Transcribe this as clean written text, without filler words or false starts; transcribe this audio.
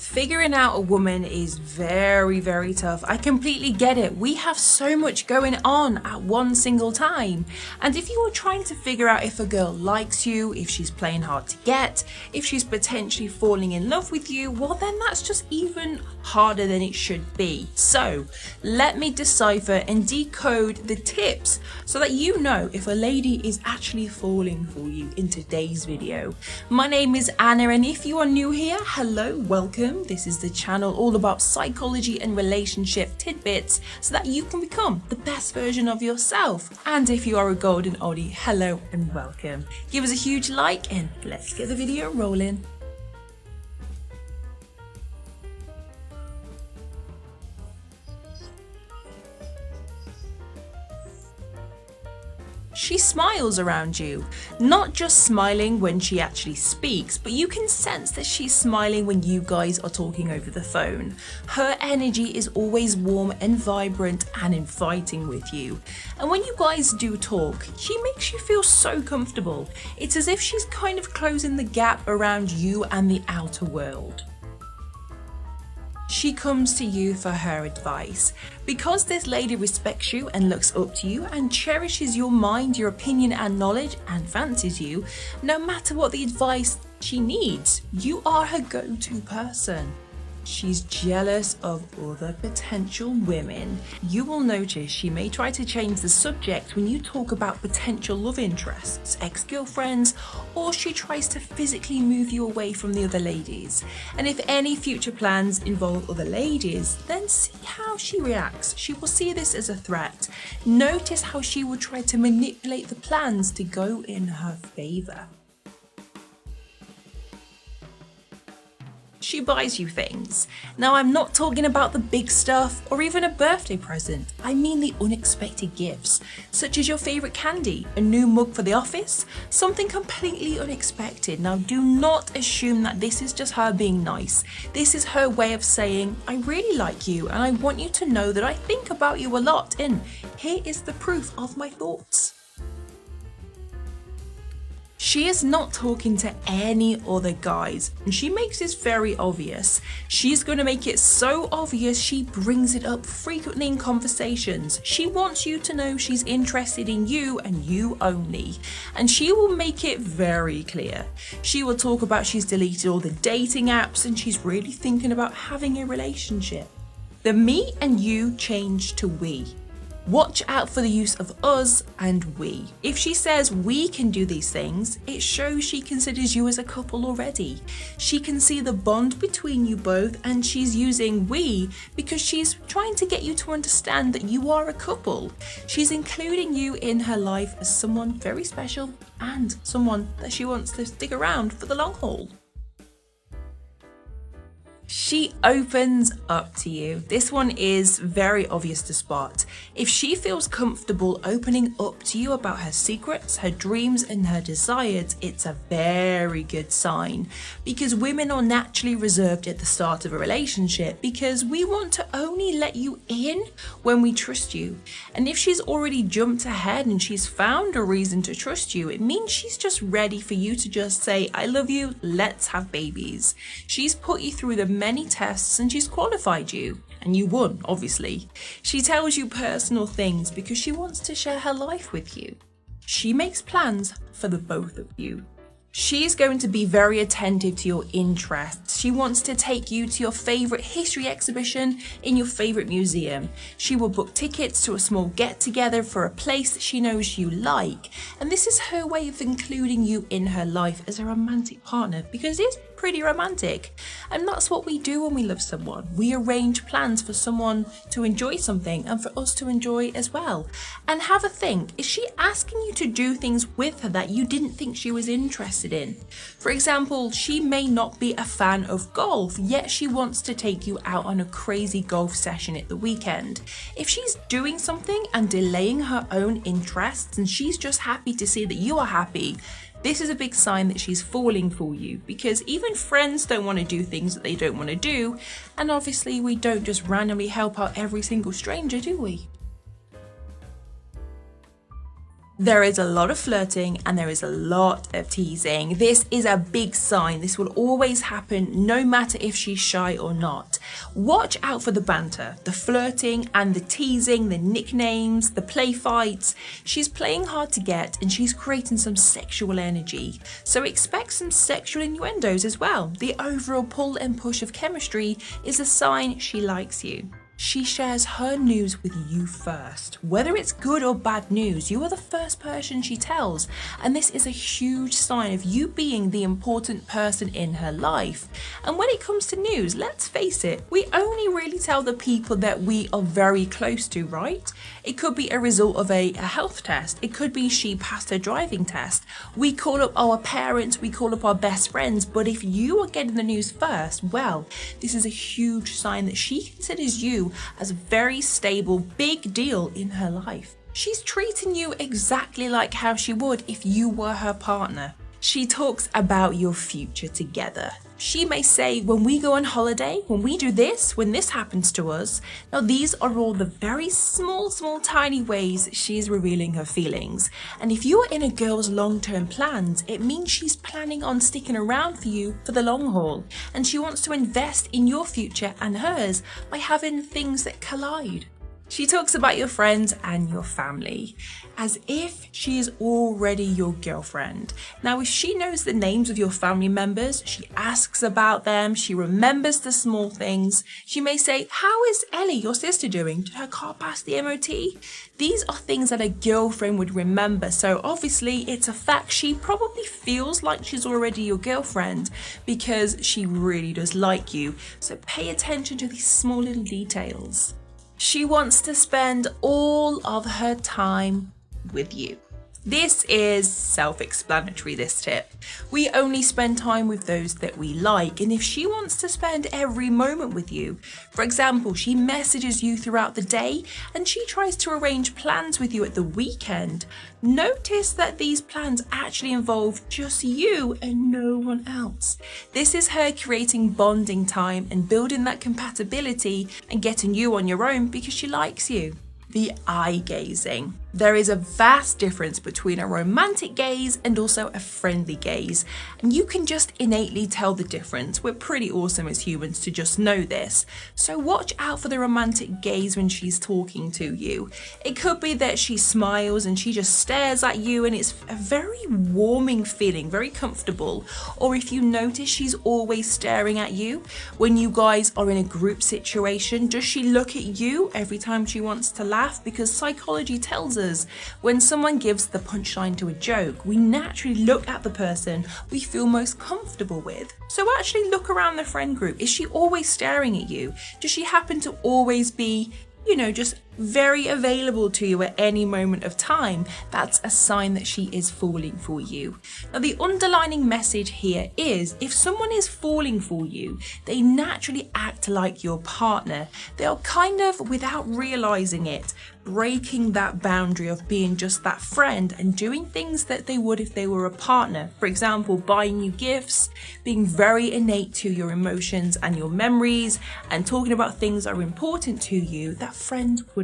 Figuring out a woman is very, very tough. I completely get it. We have so much going on at one single time. And if you are trying to figure out if a girl likes you, if she's playing hard to get, if she's potentially falling in love with you, well then that's just even harder than it should be. So let me decipher and decode the tips so that you know if a lady is actually falling for you in today's video. My name is Anna, and if you are new here, hello, welcome. This is the channel all about psychology and relationship tidbits so that you can become the best version of yourself. And if you are a golden oldie, hello and welcome. Give us a huge like and let's get the video rolling. She smiles around you, not just smiling when she actually speaks, but you can sense that she's smiling when you guys are talking over the phone. Her energy is always warm and vibrant and inviting with you. And when you guys do talk, she makes you feel so comfortable. It's as if she's kind of closing the gap around you and the outer world. She comes to you for her advice. Because this lady respects you and looks up to you and cherishes your mind, your opinion and knowledge and fancies you, no matter what the advice she needs, you are her go-to person. She's jealous of other potential women. You will notice she may try to change the subject when you talk about potential love interests, ex-girlfriends, or she tries to physically move you away from the other ladies. And if any future plans involve other ladies, then see how she reacts. She will see this as a threat. Notice how she will try to manipulate the plans to go in her favor. She buys you things. Now, I'm not talking about the big stuff or even a birthday present. I mean the unexpected gifts, such as your favorite candy, a new mug for the office, something completely unexpected. Now, do not assume that this is just her being nice. This is her way of saying, I really like you and I want you to know that I think about you a lot, and here is the proof of my thoughts. She is not talking to any other guys, and she makes this very obvious. She's going to make it so obvious she brings it up frequently in conversations. She wants you to know she's interested in you and you only, and she will make it very clear. She will talk about she's deleted all the dating apps and she's really thinking about having a relationship. The me and you change to we. Watch out for the use of us and we. If she says we can do these things, it shows she considers you as a couple already. She can see the bond between you both, and she's using we because she's trying to get you to understand that you are a couple. She's including you in her life as someone very special and someone that she wants to stick around for the long haul. She opens up to you. This one is very obvious to spot. If she feels comfortable opening up to you about her secrets, her dreams and her desires, it's a very good sign, because women are naturally reserved at the start of a relationship because we want to only let you in when we trust you. And if she's already jumped ahead and she's found a reason to trust you, it means she's just ready for you to just say, I love you, let's have babies. She's put you through the many tests and she's qualified you, and you won, obviously. She tells you personal things because she wants to share her life with you. She makes plans for the both of you. She's going to be very attentive to your interests. She wants to take you to your favorite history exhibition in your favorite museum. She will book tickets to a small get-together for a place that she knows you like. And this is her way of including you in her life as a romantic partner, because it's pretty romantic. And that's what we do when we love someone. We arrange plans for someone to enjoy something and for us to enjoy as well. And have a think, is she asking you to do things with her that you didn't think she was interested in? For example, she may not be a fan of golf, yet she wants to take you out on a crazy golf session at the weekend. If she's doing something and delaying her own interests and she's just happy to see that you are happy, this is a big sign that she's falling for you, because even friends don't want to do things that they don't want to do, and obviously we don't just randomly help out every single stranger, do we? There is a lot of flirting and there is a lot of teasing. This is a big sign. This will always happen no matter if she's shy or not. Watch out for the banter, the flirting and the teasing, the nicknames, the play fights. She's playing hard to get and she's creating some sexual energy. So expect some sexual innuendos as well. The overall pull and push of chemistry is a sign she likes you. She shares her news with you first. Whether it's good or bad news, you are the first person she tells, and this is a huge sign of you being the important person in her life. And when it comes to news, let's face it, we only really tell the people that we are very close to, right? It could be a result of a health test. It could be she passed her driving test. We call up our parents, we call up our best friends, but if you are getting the news first, well, this is a huge sign that she considers you as a very stable, big deal in her life. She's treating you exactly like how she would if you were her partner. She talks about your future together. She may say, when we go on holiday, when we do this, when this happens to us. Now these are all the very small, tiny ways she's revealing her feelings. And if you are in a girl's long-term plans, it means she's planning on sticking around for you for the long haul. And she wants to invest in your future and hers by having things that collide. She talks about your friends and your family as if she is already your girlfriend. Now, if she knows the names of your family members, she asks about them, she remembers the small things. She may say, "How is Ellie, your sister, doing? Did her car pass the MOT?" These are things that a girlfriend would remember. So obviously it's a fact she probably feels like she's already your girlfriend because she really does like you. So pay attention to these small little details. She wants to spend all of her time with you. This is self-explanatory, this tip. We only spend time with those that we like, and if she wants to spend every moment with you, for example, she messages you throughout the day and she tries to arrange plans with you at the weekend, notice that these plans actually involve just you and no one else. This is her creating bonding time and building that compatibility and getting you on your own because she likes you. The eye gazing. There is a vast difference between a romantic gaze and also a friendly gaze, and you can just innately tell the difference. We're pretty awesome as humans to just know this. So watch out for the romantic gaze when she's talking to you. It could be that she smiles and she just stares at you and it's a very warming feeling, very comfortable. Or if you notice she's always staring at you when you guys are in a group situation, does she look at you every time she wants to laugh? Because psychology tells us when someone gives the punchline to a joke, we naturally look at the person we feel most comfortable with. So actually look around the friend group. Is she always staring at you? Does she happen to always be, just very available to you at any moment of time? That's a sign that she is falling for you. Now, the underlining message here is if someone is falling for you, they naturally act like your partner. They are kind of, without realizing it, breaking that boundary of being just that friend and doing things that they would if they were a partner. For example, buying you gifts, being very innate to your emotions and your memories, and talking about things that are important to you that friends wouldn't.